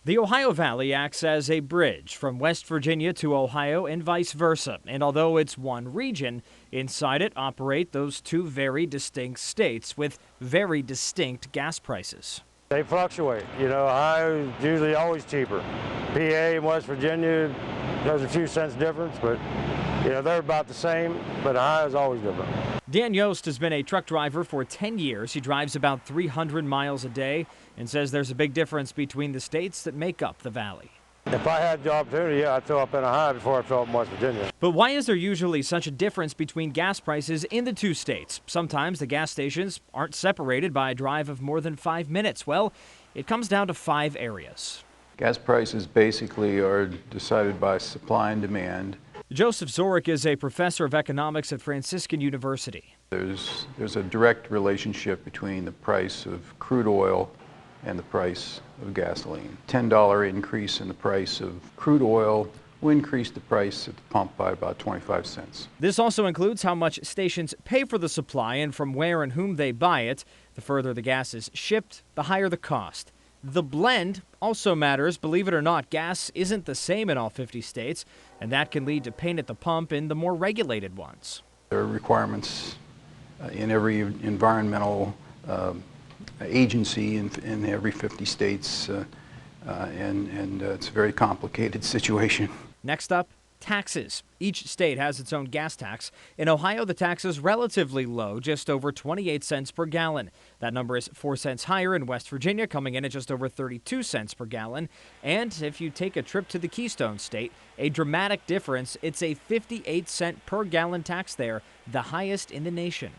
The Ohio Valley acts as a bridge from West Virginia to Ohio and vice versa. And although it's one region, inside it operate those two very distinct states with very distinct gas prices. They fluctuate. Ohio is usually always cheaper. PA and West Virginia, there's a few cents difference, but they're about the same, but Ohio is always different. Dan Yost has been a truck driver for 10 years. He drives about 300 miles a day and says there's a big difference between the states that make up the valley. If I had the opportunity, I'd fill up in Ohio before I fill up in West Virginia. But why is there usually such a difference between gas prices in the two states? Sometimes the gas stations aren't separated by a drive of more than 5 minutes. Well, it comes down to 5 areas. Gas prices basically are decided by supply and demand. Joseph Zorich is a professor of economics at Franciscan University. There's a direct relationship between the price of crude oil and the price of gasoline. $10 increase in the price of crude oil will increase the price at the pump by about 25 cents. This also includes how much stations pay for the supply and from where and whom they buy it. The further the gas is shipped, the higher the cost. The blend also matters. Believe it or not, gas isn't the same in all 50 states, and that can lead to pain at the pump in the more regulated ones. There are requirements in every environmental agency in every 50 states, and it's a very complicated situation. Next up, taxes. Each state has its own gas tax. In Ohio, the tax is relatively low, just over 28 cents per gallon. That number is 4 cents higher in West Virginia, coming in at just over 32 cents per gallon. And if you take a trip to the Keystone State, a dramatic difference. It's a 58-cent per gallon tax there, the highest in the nation.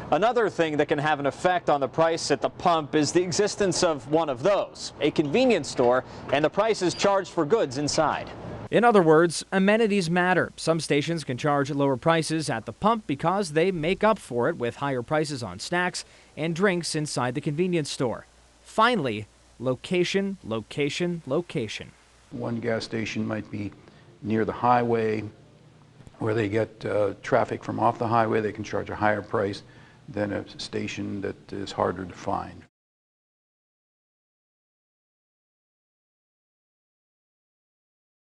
Another thing that can have an effect on the price at the pump is the existence of one of those, a convenience store, and the prices charged for goods inside. In other words, amenities matter. Some stations can charge lower prices at the pump because they make up for it with higher prices on snacks and drinks inside the convenience store. Finally, location, location, location. One gas station might be near the highway where they get traffic from off the highway. They can charge a higher price than a station that is harder to find.